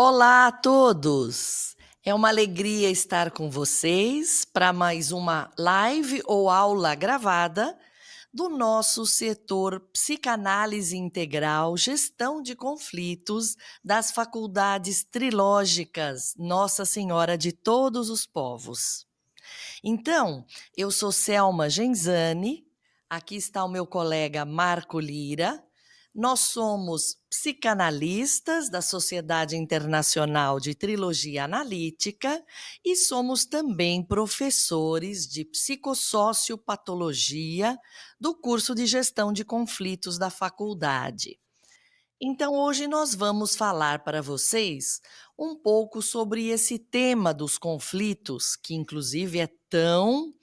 Olá a todos! É uma alegria estar com vocês para mais uma live ou aula gravada do nosso setor Psicanálise Integral, Gestão de Conflitos das Faculdades Trilógicas Nossa Senhora de Todos os Povos. Então, eu sou Selma Genzani, aqui está o meu colega Marco Lira. Nós somos psicanalistas da Sociedade Internacional de Trilogia Analítica e somos também professores de psicossociopatologia do curso de Gestão de Conflitos da faculdade. Então, hoje nós vamos falar para vocês um pouco sobre esse tema dos conflitos, que inclusive é tão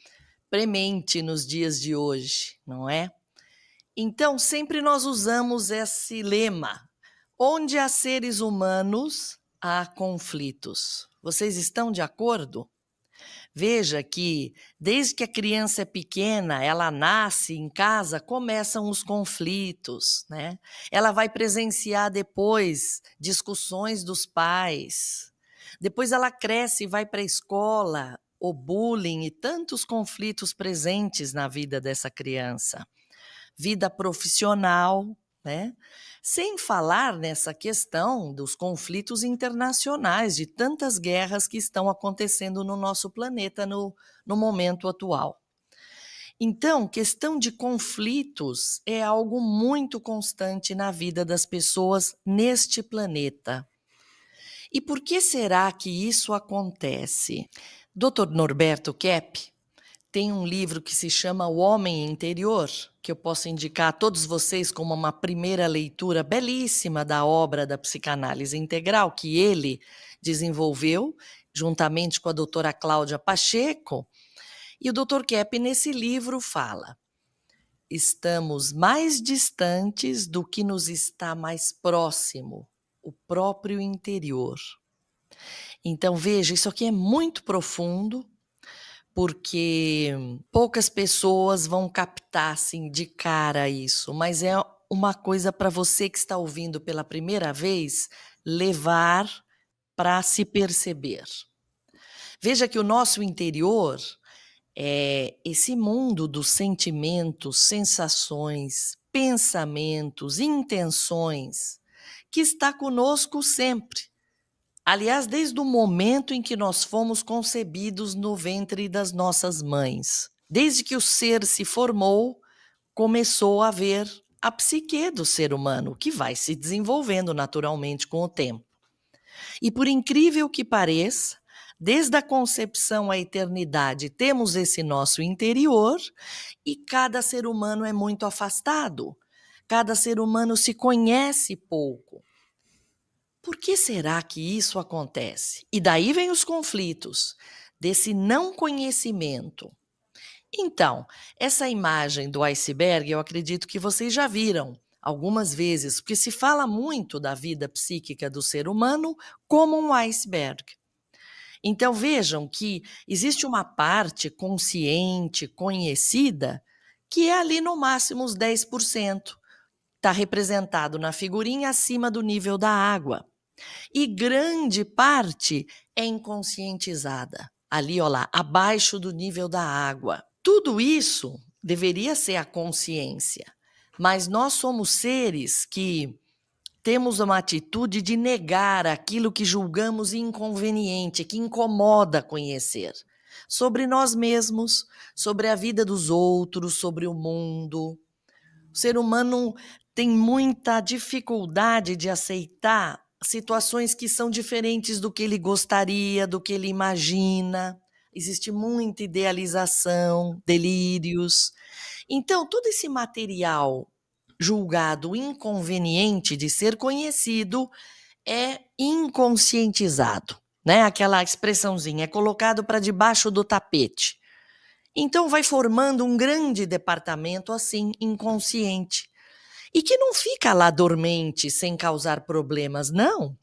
premente nos dias de hoje, não é? Então, sempre nós usamos esse lema: onde há seres humanos, há conflitos. Vocês estão de acordo? Veja que, desde que a criança é pequena, ela nasce em casa, começam os conflitos, né? Ela vai presenciar depois discussões dos pais. Depois ela cresce e vai para a escola, o bullying e tantos conflitos presentes na vida dessa criança. Vida profissional, né? Sem falar nessa questão dos conflitos internacionais, de tantas guerras que estão acontecendo no nosso planeta no momento atual. Então, questão de conflitos é algo muito constante na vida das pessoas neste planeta. E por que será que isso acontece? Dr. Norberto Kepp tem um livro que se chama O Homem Interior, que eu posso indicar a todos vocês como uma primeira leitura belíssima da obra da psicanálise integral que ele desenvolveu, juntamente com a doutora Cláudia Pacheco. E o Dr. Kepp, nesse livro, fala: estamos mais distantes do que nos está mais próximo, o próprio interior. Então, veja, isso aqui é muito profundo, porque poucas pessoas vão captar assim de cara isso, mas é uma coisa para você que está ouvindo pela primeira vez levar para se perceber. Veja que o nosso interior é esse mundo dos sentimentos, sensações, pensamentos, intenções que está conosco sempre. Aliás, desde o momento em que nós fomos concebidos no ventre das nossas mães. Desde que o ser se formou, começou a haver a psique do ser humano, que vai se desenvolvendo naturalmente com o tempo. E por incrível que pareça, desde a concepção à eternidade, temos esse nosso interior e cada ser humano é muito afastado. Cada ser humano se conhece pouco. Por que será que isso acontece? E daí vem os conflitos, desse não conhecimento. Então, essa imagem do iceberg, eu acredito que vocês já viram algumas vezes, porque se fala muito da vida psíquica do ser humano como um iceberg. Então, vejam que existe uma parte consciente, conhecida, que é ali no máximo os 10%. Está representado na figurinha acima do nível da água. E grande parte é inconscientizada, ali, ó lá, abaixo do nível da água. Tudo isso deveria ser a consciência, mas nós somos seres que temos uma atitude de negar aquilo que julgamos inconveniente, que incomoda conhecer, sobre nós mesmos, sobre a vida dos outros, sobre o mundo. O ser humano tem muita dificuldade de aceitar situações que são diferentes do que ele gostaria, do que ele imagina. Existe muita idealização, delírios. Então, todo esse material julgado inconveniente de ser conhecido é inconscientizado, né? Aquela expressãozinha, é colocado para debaixo do tapete. Então, vai formando um grande departamento assim, inconsciente. E que não fica lá dormente, sem causar problemas, não.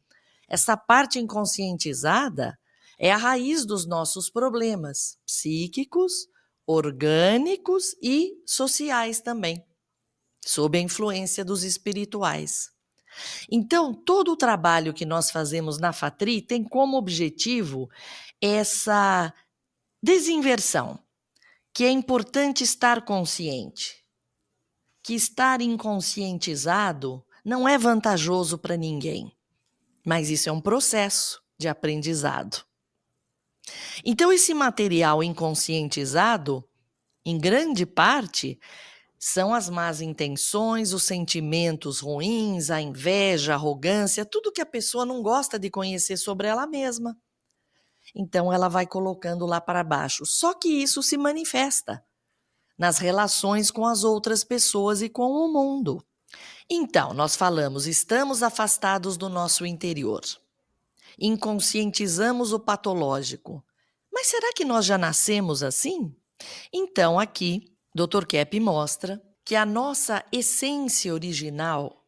Essa parte inconscientizada é a raiz dos nossos problemas psíquicos, orgânicos e sociais também, sob a influência dos espirituais. Então, todo o trabalho que nós fazemos na Fatri tem como objetivo essa desinversão, que é importante estar consciente, que estar inconscientizado não é vantajoso para ninguém, mas isso é um processo de aprendizado. Então, esse material inconscientizado, em grande parte, são as más intenções, os sentimentos ruins, a inveja, a arrogância, tudo que a pessoa não gosta de conhecer sobre ela mesma. Então, ela vai colocando lá para baixo. Só que isso se manifesta nas relações com as outras pessoas e com o mundo. Então, nós falamos, estamos afastados do nosso interior. Inconscientizamos o patológico. Mas será que nós já nascemos assim? Então, aqui, Dr. Kepp mostra que a nossa essência original,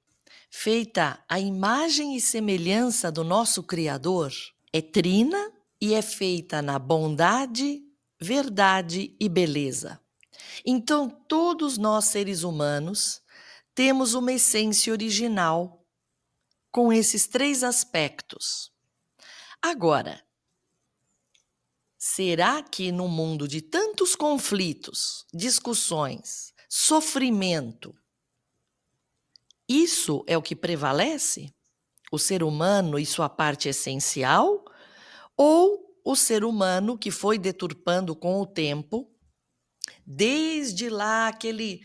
feita à imagem e semelhança do nosso Criador, é trina e é feita na bondade, verdade e beleza. Então, todos nós seres humanos temos uma essência original com esses 3 aspectos. Agora, será que no mundo de tantos conflitos, discussões, sofrimento, isso é o que prevalece? O ser humano e sua parte essencial? Ou o ser humano que foi deturpando com o tempo, desde lá aquele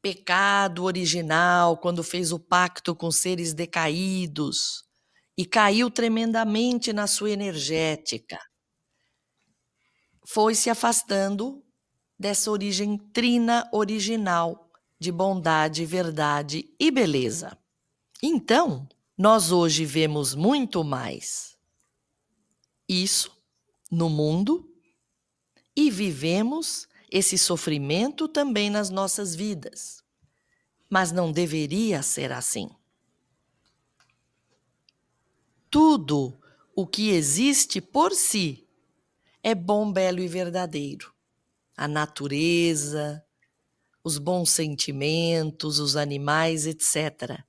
pecado original, quando fez o pacto com seres decaídos e caiu tremendamente na sua energética, foi se afastando dessa origem trina original de bondade, verdade e beleza. Então, nós hoje vemos muito mais isso no mundo e vivemos esse sofrimento também nas nossas vidas. Mas não deveria ser assim. Tudo o que existe por si é bom, belo e verdadeiro. A natureza, os bons sentimentos, os animais, etc.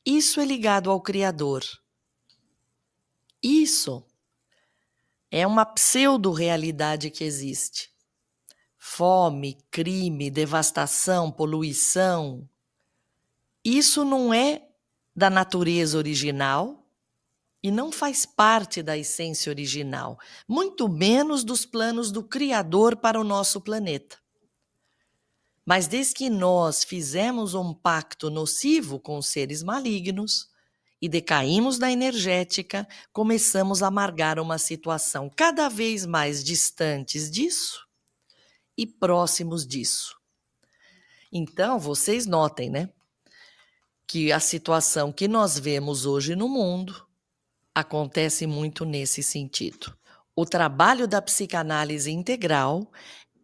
Isso é ligado ao Criador. Isso é uma pseudo-realidade que existe. Fome, crime, devastação, poluição. Isso não é da natureza original e não faz parte da essência original, muito menos dos planos do Criador para o nosso planeta. Mas desde que nós fizemos um pacto nocivo com os seres malignos e decaímos na energética, começamos a amargar uma situação cada vez mais distantes disso e próximos disso. Então, vocês notem, né, que a situação que nós vemos hoje no mundo acontece muito nesse sentido. O trabalho da psicanálise integral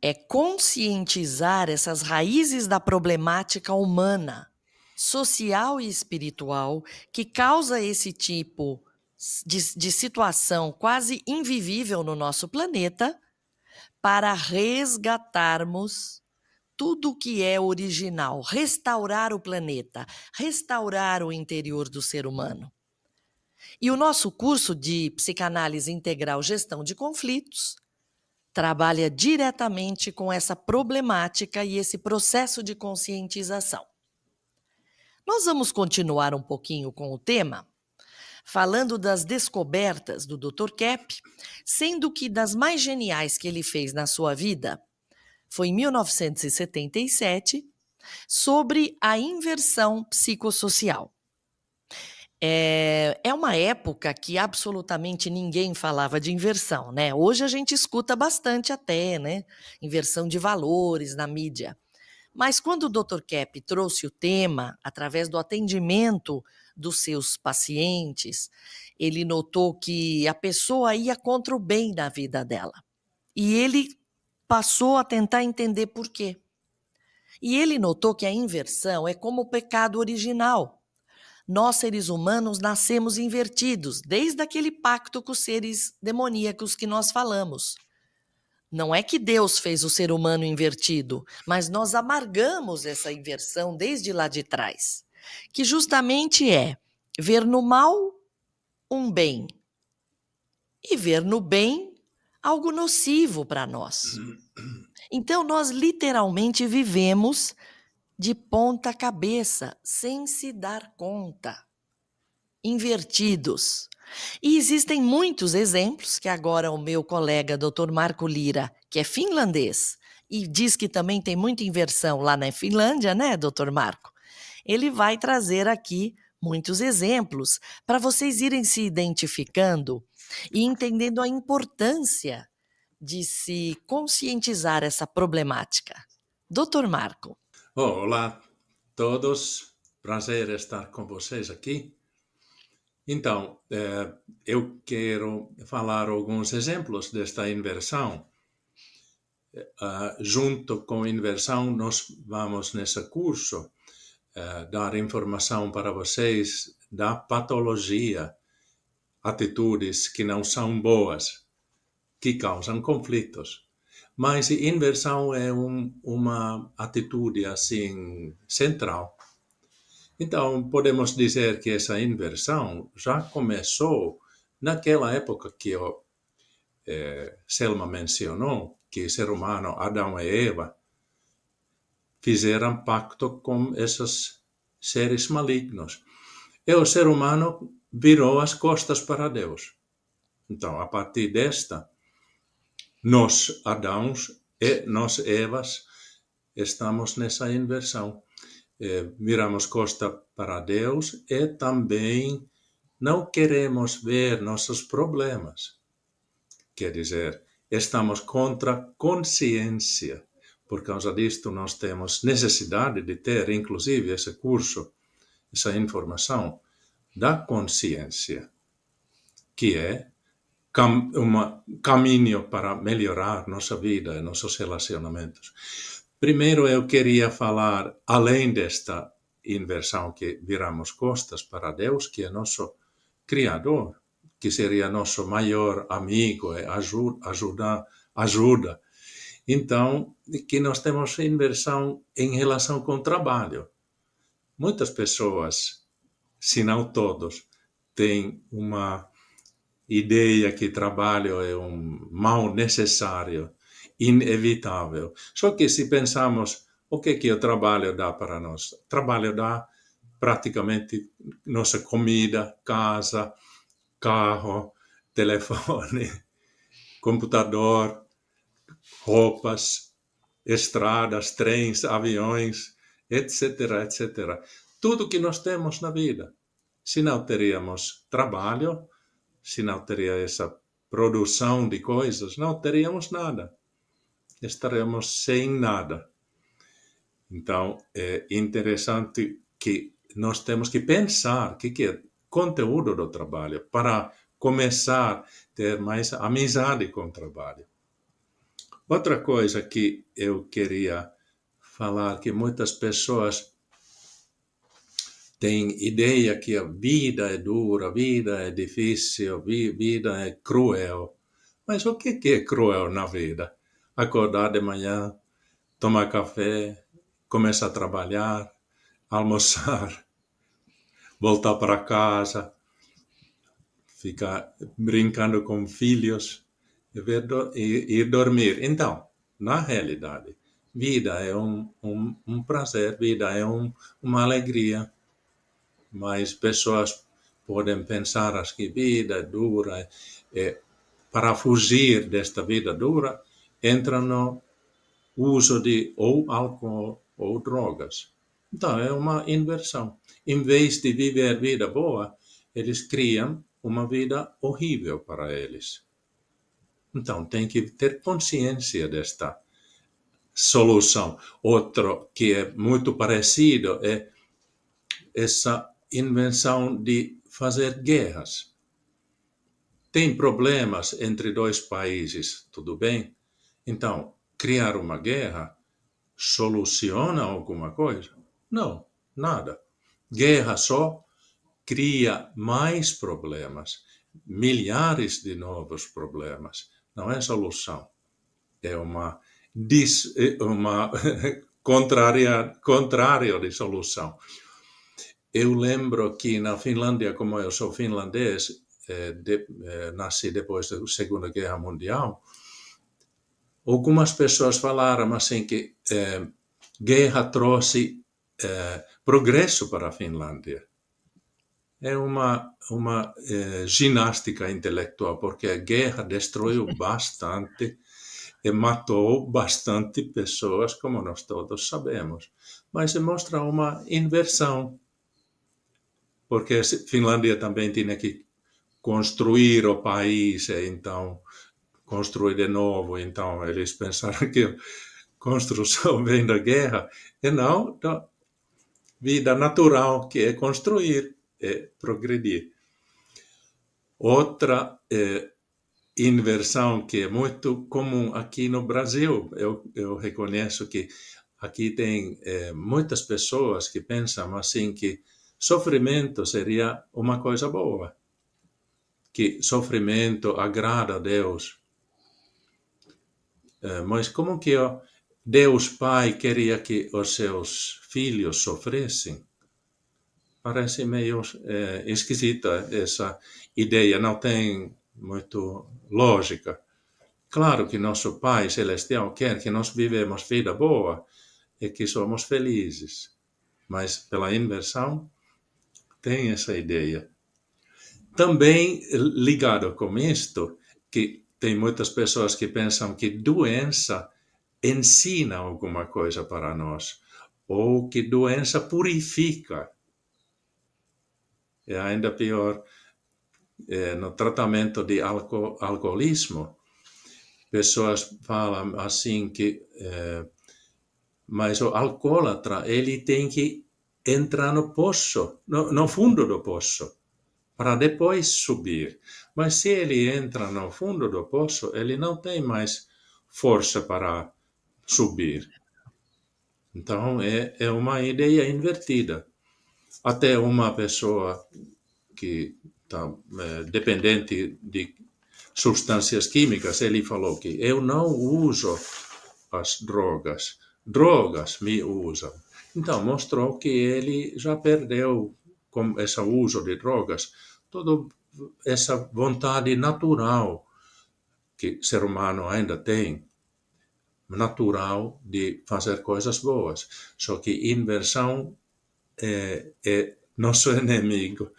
é conscientizar essas raízes da problemática humana, social e espiritual que causa esse tipo de situação quase invivível no nosso planeta, para resgatarmos tudo o que é original, restaurar o planeta, restaurar o interior do ser humano. E o nosso curso de Psicanálise Integral Gestão de Conflitos trabalha diretamente com essa problemática e esse processo de conscientização. Nós vamos continuar um pouquinho com o tema, falando das descobertas do Dr. Kepp, sendo que das mais geniais que ele fez na sua vida foi em 1977, sobre a inversão psicossocial. É uma época que absolutamente ninguém falava de inversão, né? Hoje a gente escuta bastante até, né? Inversão de valores na mídia. Mas quando o Dr. Kepp trouxe o tema, através do atendimento dos seus pacientes, ele notou que a pessoa ia contra o bem na vida dela. E ele passou a tentar entender por quê. E ele notou que a inversão é como o pecado original. Nós, seres humanos, nascemos invertidos, desde aquele pacto com os seres demoníacos que nós falamos. Não é que Deus fez o ser humano invertido, mas nós amargamos essa inversão desde lá de trás, que justamente é ver no mal um bem e ver no bem algo nocivo para nós. Então, nós literalmente vivemos de ponta cabeça, sem se dar conta, invertidos. E existem muitos exemplos que agora o meu colega Dr. Marco Lira, que é finlandês, e diz que também tem muita inversão lá na Finlândia, né, Dr. Marco? Ele vai trazer aqui muitos exemplos para vocês irem se identificando e entendendo a importância de se conscientizar essa problemática. Dr. Marco. Olá, todos. Prazer estar com vocês aqui. Então, eu quero falar alguns exemplos desta inversão. Junto com a inversão, nós vamos nesse curso dar informação para vocês da patologia, atitudes que não são boas, que causam conflitos. Mas a inversão é uma atitude assim central. Então, podemos dizer que essa inversão já começou naquela época que Selma mencionou, que o ser humano, Adão e Eva, fizeram pacto com esses seres malignos. E o ser humano virou as costas para Deus. Então, a partir desta, nós, Adãos e nós, Evas, estamos nessa inversão. Viramos costa para Deus e também não queremos ver nossos problemas. Quer dizer, estamos contra a consciência. Por causa disto, nós temos necessidade de ter, inclusive, esse curso, essa informação da consciência, que é caminho para melhorar nossa vida e nossos relacionamentos. Primeiro, eu queria falar, além desta inversão que viramos costas para Deus, que é nosso Criador, que seria nosso maior amigo e ajuda. Então, que nós temos inversão em relação com o trabalho. Muitas pessoas, se não todos, têm uma ideia que trabalho é um mal necessário, inevitável. Só que se pensamos, o que o trabalho dá para nós? O trabalho dá praticamente nossa comida, casa, carro, telefone, computador, roupas, estradas, trens, aviões, etc., etc. Tudo que nós temos na vida. Se não teríamos trabalho, se não teria essa produção de coisas, não teríamos nada. Estaremos sem nada. Então, é interessante que nós temos que pensar o que é conteúdo do trabalho para começar a ter mais amizade com o trabalho. Outra coisa que eu queria falar, que muitas pessoas têm ideia que a vida é dura, a vida é difícil, a vida é cruel. Mas o que é cruel na vida? Acordar de manhã, tomar café, começar a trabalhar, almoçar, voltar para casa, ficar brincando com filhos e ir dormir. Então, na realidade, vida é um prazer, vida é uma alegria. Mas pessoas podem pensar que vida é dura. Para fugir desta vida dura, entram no uso de ou álcool ou drogas. Então, é uma inversão. Em vez de viver vida boa, eles criam uma vida horrível para eles. Então, tem que ter consciência desta solução. Outro que é muito parecido é essa invenção de fazer guerras. Tem problemas entre dois países, tudo bem? Então, criar uma guerra soluciona alguma coisa? Não, nada. Guerra só cria mais problemas, milhares de novos problemas. Não é solução. É uma contrário de solução. eu lembro que na Finlândia, como eu sou finlandês, nasci depois da Segunda Guerra Mundial, algumas pessoas falaram assim que guerra trouxe progresso para a Finlândia. É uma ginástica intelectual, porque a guerra destruiu bastante e matou bastante pessoas, como nós todos sabemos. Mas se mostra uma inversão, porque a Finlândia também tinha que construir o país, e então construir de novo. Então eles pensaram que a construção vem da guerra, e não da vida natural, que é construir, é progredir. Outra inversão que é muito comum aqui no Brasil, eu reconheço que aqui tem muitas pessoas que pensam assim que sofrimento seria uma coisa boa, que sofrimento agrada a Deus. Mas como que Deus Pai queria que os seus filhos sofressem? Parece meio esquisita essa ideia, não tem muito lógica. Claro que nosso Pai Celestial quer que nós vivemos vida boa e que somos felizes, mas pela inversão tem essa ideia. Também ligado com isto, que tem muitas pessoas que pensam que doença ensina alguma coisa para nós, ou que doença purifica. É ainda pior no tratamento de alcoolismo. Pessoas falam assim que mas o alcoólatra, ele tem que entrar no poço, no fundo do poço, para depois subir. Mas se ele entra no fundo do poço, ele não tem mais força para subir. Então, é uma ideia invertida. Até uma pessoa que está dependente de substâncias químicas, ele falou que eu não uso as drogas me usam. Então, mostrou que ele já perdeu, com esse uso de drogas, toda essa vontade natural que o ser humano ainda tem, natural de fazer coisas boas. Só que inversão é nosso inimigo.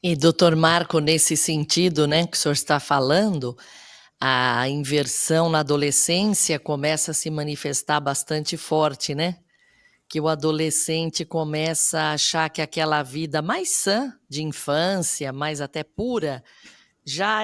E doutor Marco, nesse sentido, né, que o senhor está falando, a inversão na adolescência começa a se manifestar bastante forte, né? Que o adolescente começa a achar que aquela vida mais sã de infância, mais até pura, já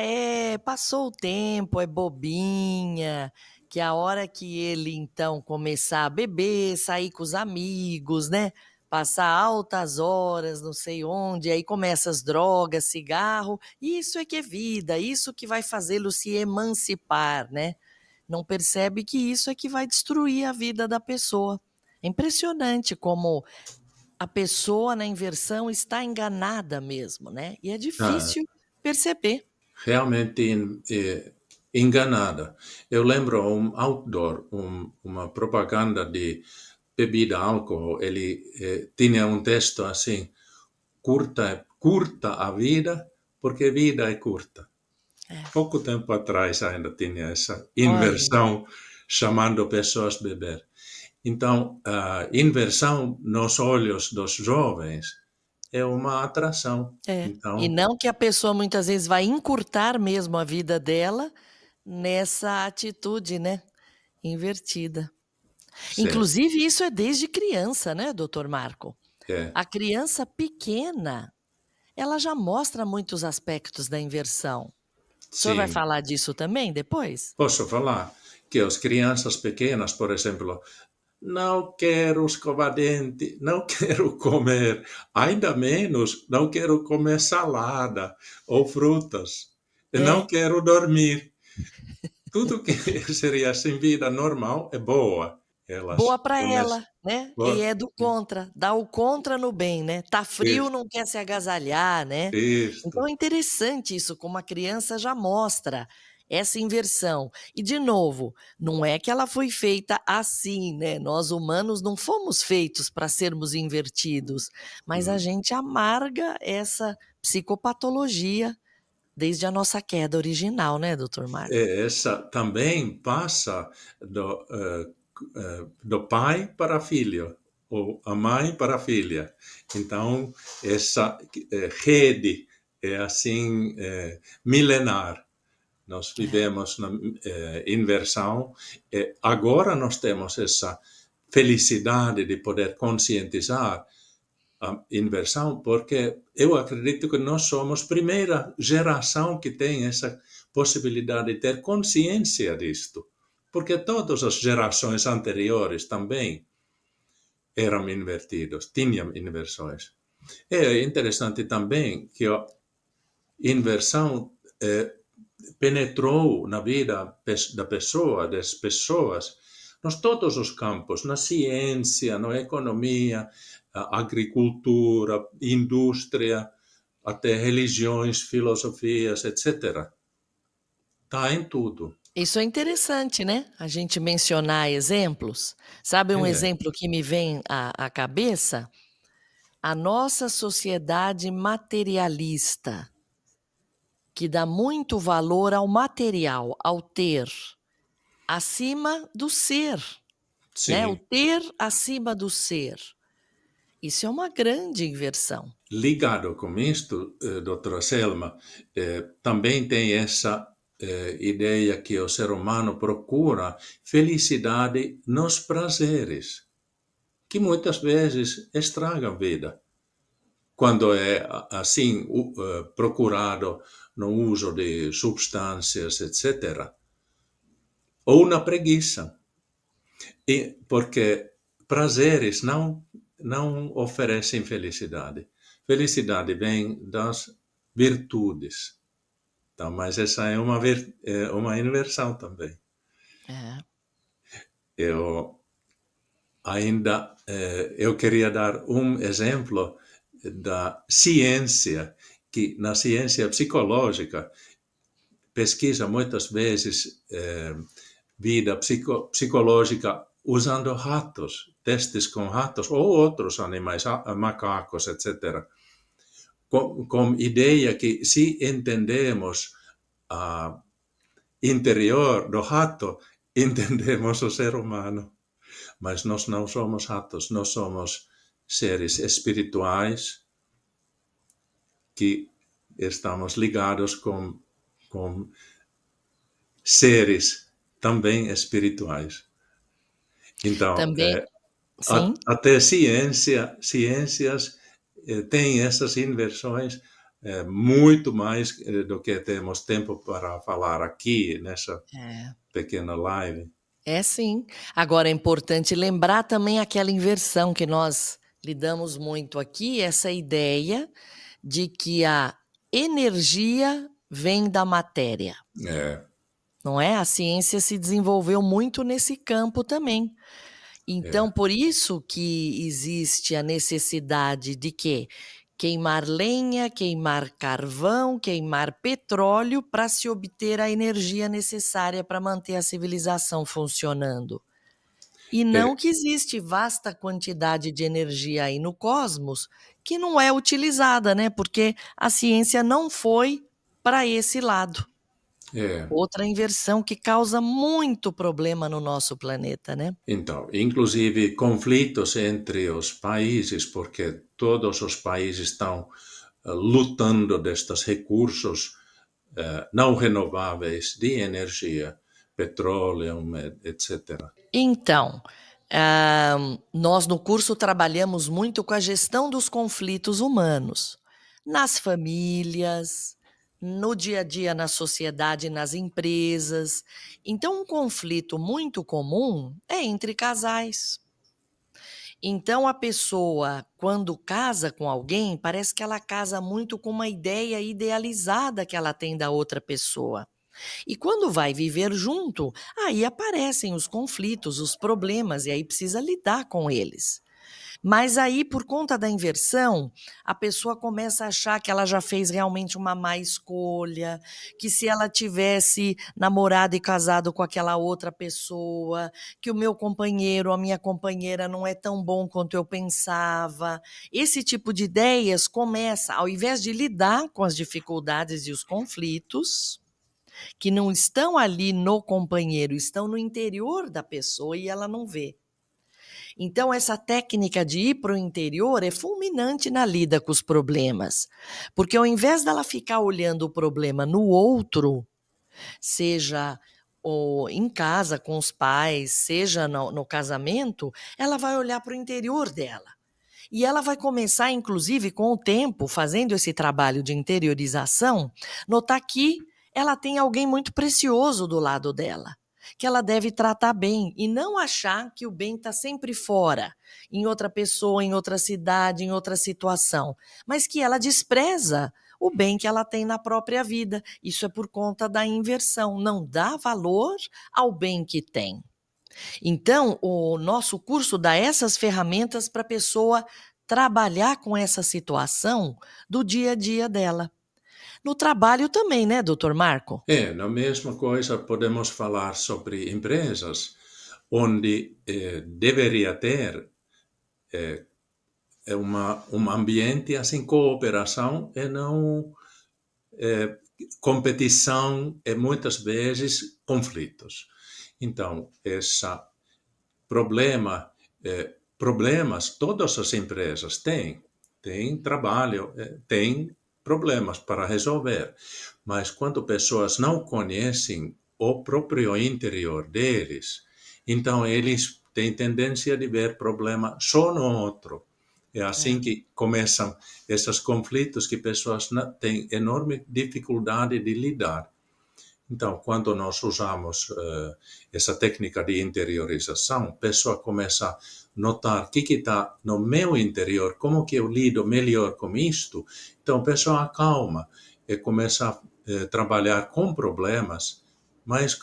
passou o tempo, é bobinha, que a hora que ele então começar a beber, sair com os amigos, né, passar altas horas não sei onde, aí começa as drogas, cigarro, isso é que é vida, isso que vai fazê-lo se emancipar, né. Não percebe que isso é que vai destruir a vida da pessoa. É impressionante como a pessoa na inversão está enganada mesmo, né, e é Ah, difícil perceber. realmente enganada. Eu lembro um outdoor, uma propaganda de bebida álcool, ele tinha um texto assim, curta a vida, porque a vida é curta. É, Pouco tempo atrás ainda tinha essa olha, inversão chamando pessoas a beber. Então, a inversão nos olhos dos jovens é uma atração. e Então, não que a pessoa muitas vezes vai encurtar mesmo a vida dela nessa atitude, né, invertida. sim, Inclusive isso é desde criança, né, doutor Marco? é, A criança pequena, ela já mostra muitos aspectos da inversão. O senhor vai sim. falar disso também depois? Posso falar que as crianças pequenas, por exemplo, não quero escovar dente, não quero comer, ainda menos não quero comer salada ou frutas, e não É, quero dormir. Tudo que seria assim vida normal é boa. boa Elas para começam. ela. né, e Por é do contra, dá o contra no bem, né, tá frio, isso, não quer se agasalhar, né. Então isto. é interessante isso, como a criança já mostra essa inversão. E de novo, não é que ela foi feita assim, né, nós humanos não fomos feitos para sermos invertidos, mas a Hum. gente amarga essa psicopatologia desde a nossa queda original, né, doutor Marco? Essa também passa do pai para filho, ou a mãe para a filha. Então, essa rede é assim milenar. Nós É. vivemos na inversão. Agora nós temos essa felicidade de poder conscientizar a inversão, porque eu acredito que nós somos a primeira geração que tem essa possibilidade de ter consciência disto, porque todas as gerações anteriores também eram invertidos, tinham inversões. É interessante também que a inversão penetrou na vida da pessoa, das pessoas, nos todos os campos, na ciência, na economia, agricultura, indústria, até religiões, filosofias, etc. Está em tudo. Isso é interessante, né, a gente mencionar exemplos. Sabe um É, exemplo que me vem à cabeça? A nossa sociedade materialista, que dá muito valor ao material, ao ter, acima do ser, né, o sim. ter acima do ser. Isso é uma grande inversão. Ligado com isto, doutora Selma, também tem essa ideia que o ser humano procura felicidade nos prazeres, que muitas vezes estragam a vida, quando é assim procurado no uso de substâncias, etc. Ou na preguiça, porque prazeres não oferecem felicidade. Felicidade vem das virtudes. Então, mas essa é uma inversão também. É. Eu eu queria dar um exemplo da ciência, que na ciência psicológica pesquisa muitas vezes vida psicológica usando ratos, testes com ratos ou outros animais, macacos, etc. Com ideia que se entendemos a interior do rato, entendemos o ser humano. Mas nós não somos ratos, nós somos seres espirituais que estamos ligados com seres também espirituais. Então, Também sim. até ciências têm essas inversões muito mais do que temos tempo para falar aqui nessa É. pequena live. É sim. Agora é importante lembrar também aquela inversão que nós lidamos muito aqui, essa ideia de que a energia vem da matéria, É, não é? A ciência se desenvolveu muito nesse campo também. Então, é, por isso que existe a necessidade de quê? Queimar lenha, queimar carvão, queimar petróleo para se obter a energia necessária para manter a civilização funcionando. E não é. que existe vasta quantidade de energia aí no cosmos que não é utilizada, né, porque a ciência não foi para esse lado. É. Outra inversão que causa muito problema no nosso planeta, né. Então, inclusive conflitos entre os países, porque todos os países estão lutando destes recursos não renováveis de energia, petróleo, etc. Então, nós no curso trabalhamos muito com a gestão dos conflitos humanos, nas famílias, no dia a dia na sociedade, nas empresas. Então, um conflito muito comum é entre casais. Então, a pessoa, quando casa com alguém, parece que ela casa muito com uma ideia idealizada que ela tem da outra pessoa. E quando vai viver junto, aí aparecem os conflitos, os problemas, e aí precisa lidar com eles. Mas aí, por conta da inversão, a pessoa começa a achar que ela já fez realmente uma má escolha, que se ela tivesse namorado e casado com aquela outra pessoa, que o meu companheiro ou a minha companheira não é tão bom quanto eu pensava. Esse tipo de ideias começa, ao invés de lidar com as dificuldades e os conflitos, que não estão ali no companheiro, estão no interior da pessoa e ela não vê. Então, essa técnica de ir para o interior é fulminante na lida com os problemas, porque ao invés dela ficar olhando o problema no outro, seja em casa com os pais, seja no casamento, ela vai olhar para o interior dela. E ela vai começar, inclusive, com o tempo, fazendo esse trabalho de interiorização, notar que ela tem alguém muito precioso do lado dela, que ela deve tratar bem e não achar que o bem está sempre fora, em outra pessoa, em outra cidade, em outra situação, mas que ela despreza o bem que ela tem na própria vida. Isso é por conta da inversão, não dá valor ao bem que tem. Então, o nosso curso dá essas ferramentas para a pessoa trabalhar com essa situação do dia a dia dela. No trabalho também, né, doutor Marco? Na mesma coisa podemos falar sobre empresas, onde deveria ter um ambiente assim, cooperação e não competição e muitas vezes conflitos. Então, problemas todas as empresas têm trabalho, têm problemas para resolver, mas quando pessoas não conhecem o próprio interior deles, então eles têm tendência de ver problema só no outro. É assim É. que começam esses conflitos que pessoas têm enorme dificuldade de lidar. Então, quando nós usamos essa técnica de interiorização, a pessoa começa a notar o que está no meu interior, como que eu lido melhor com isto. Então, a pessoa acalma e começa a trabalhar com problemas, mas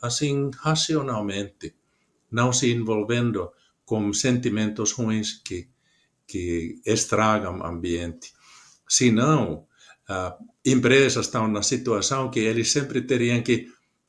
assim, racionalmente, não se envolvendo com sentimentos ruins que estragam o ambiente. Senão, empresas estão na situação que eles sempre teriam que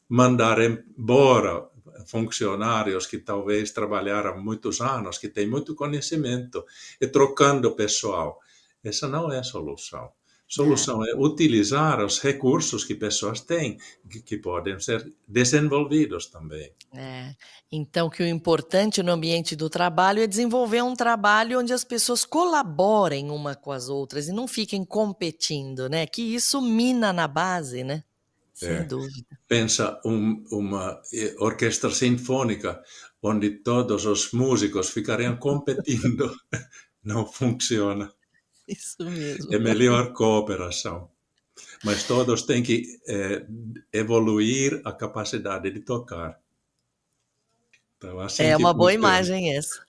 mandar embora funcionários que talvez trabalharam muitos anos, que têm muito conhecimento, e trocando pessoal. Essa não é a solução. A É. solução é utilizar os recursos que pessoas têm, que podem ser desenvolvidos também. É. Então, que o importante no ambiente do trabalho é desenvolver um trabalho onde as pessoas colaborem uma com as outras e não fiquem competindo, né? Que isso mina na base, né? Sem É. dúvida. Pensa uma orquestra sinfônica onde todos os músicos ficariam competindo. Não funciona. Isso mesmo. É melhor cooperação. Mas todos têm que evoluir a capacidade de tocar. Então, assim É que uma boa funciona. imagem essa.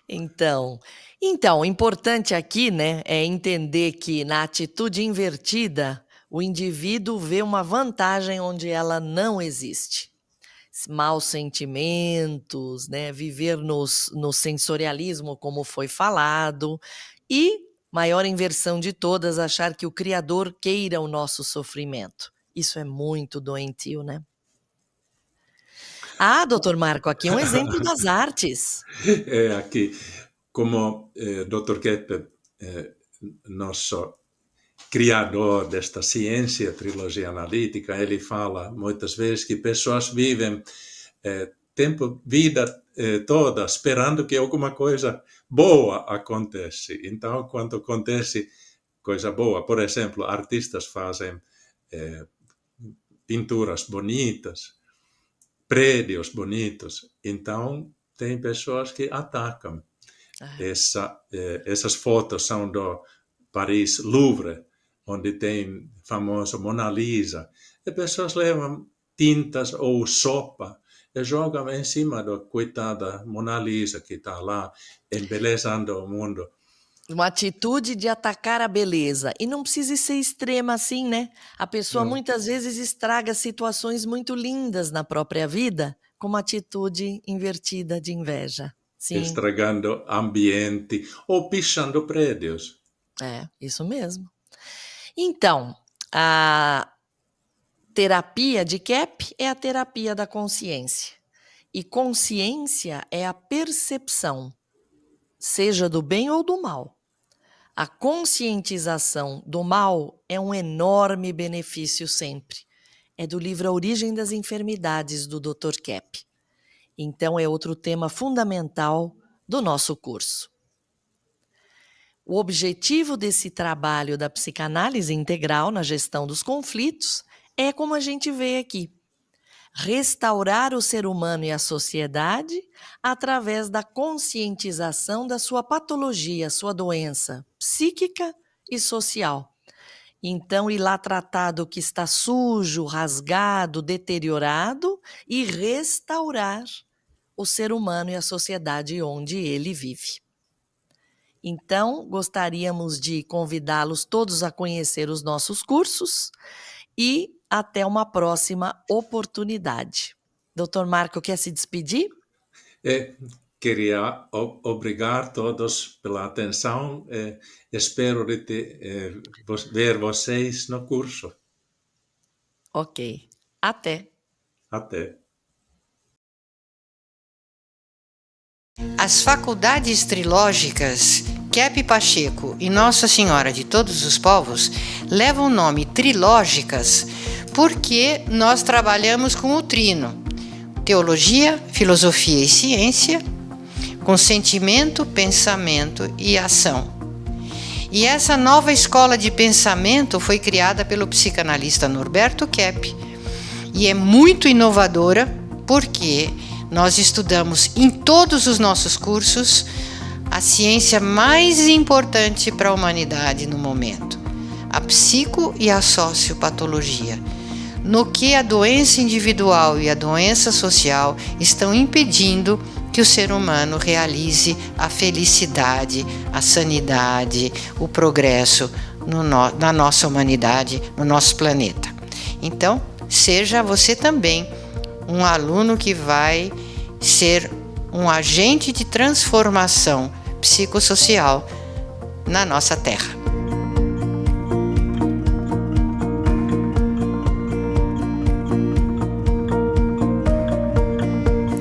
Então, o importante aqui, né, é entender que na atitude invertida, o indivíduo vê uma vantagem onde ela não existe. Maus sentimentos, né, viver no sensorialismo, como foi falado, e, maior inversão de todas, achar que o Criador queira o nosso sofrimento. Isso é muito doentio, né? Ah, doutor Marco, aqui um exemplo das artes. Aqui, como Dr. Kepper, nosso criador desta ciência, trilogia analítica, ele fala muitas vezes que pessoas vivem vida toda esperando que alguma coisa boa acontece. Então, quando acontece coisa boa, por exemplo, artistas fazem pinturas bonitas, prédios bonitos, então tem pessoas que atacam. Ah, Essas fotos são do Paris Louvre, onde tem famoso Mona Lisa, e pessoas levam tintas ou sopa e jogam em cima da coitada Mona Lisa que está lá embelezando o mundo. Uma atitude de atacar a beleza. E não precisa ser extrema assim, né? A pessoa Não. muitas vezes estraga situações muito lindas na própria vida com uma atitude invertida de inveja. Sim, Estragando ambienti ou pichando prédios. é, isso mesmo. Então, a terapia de Kep é a terapia da consciência. E consciência é a percepção, seja do bem ou do mal. A conscientização do mal é um enorme benefício sempre. É do livro A Origem das Enfermidades, do Dr. Kep. Então, é outro tema fundamental do nosso curso. O objetivo desse trabalho da psicanálise integral na gestão dos conflitos é como a gente vê aqui: restaurar o ser humano e a sociedade através da conscientização da sua patologia, sua doença psíquica e social. Então, ir lá tratar do que está sujo, rasgado, deteriorado e restaurar o ser humano e a sociedade onde ele vive. Então, gostaríamos de convidá-los todos a conhecer os nossos cursos e até uma próxima oportunidade. Dr. Marco, quer se despedir? Queria obrigar todos pela atenção. Espero ver vocês no curso. Ok. Até. Até. As faculdades trilógicas Kep Pacheco e Nossa Senhora de Todos os Povos levam o nome trilógicas porque nós trabalhamos com o trino: teologia, filosofia e ciência, com sentimento, pensamento e ação. E essa nova escola de pensamento foi criada pelo psicanalista Norberto Kep e é muito inovadora porque nós estudamos em todos os nossos cursos a ciência mais importante para a humanidade no momento, a psico e a sociopatologia, no que a doença individual e a doença social estão impedindo que o ser humano realize a felicidade, a sanidade, o progresso na nossa humanidade, no nosso planeta. Então, seja você também um aluno que vai ser um agente de transformação psicossocial na nossa Terra.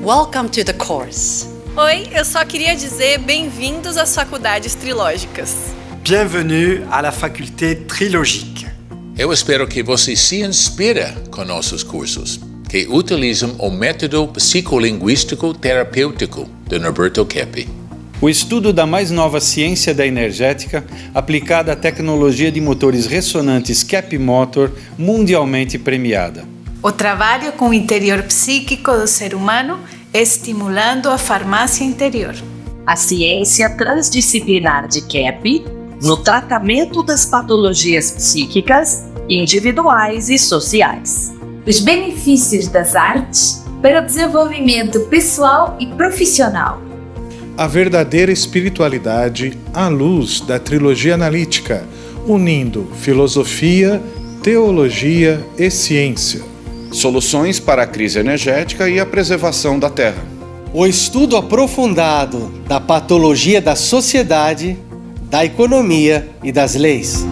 Welcome to the course. Oi, eu só queria dizer bem-vindos às faculdades trilógicas. Bienvenue à la faculté trilogique. Eu espero que você se inspire com nossos cursos, que utilizam o método psicolinguístico terapêutico de Norberto Kep. O estudo da mais nova ciência da energética aplicada à tecnologia de motores ressonantes Kep Motor, mundialmente premiada. O trabalho com o interior psíquico do ser humano, estimulando a farmácia interior. A ciência transdisciplinar de Kep no tratamento das patologias psíquicas, individuais e sociais. Os benefícios das artes para o desenvolvimento pessoal e profissional. A verdadeira espiritualidade à luz da trilogia analítica, unindo filosofia, teologia e ciência. Soluções para a crise energética e a preservação da Terra. O estudo aprofundado da patologia da sociedade, da economia e das leis.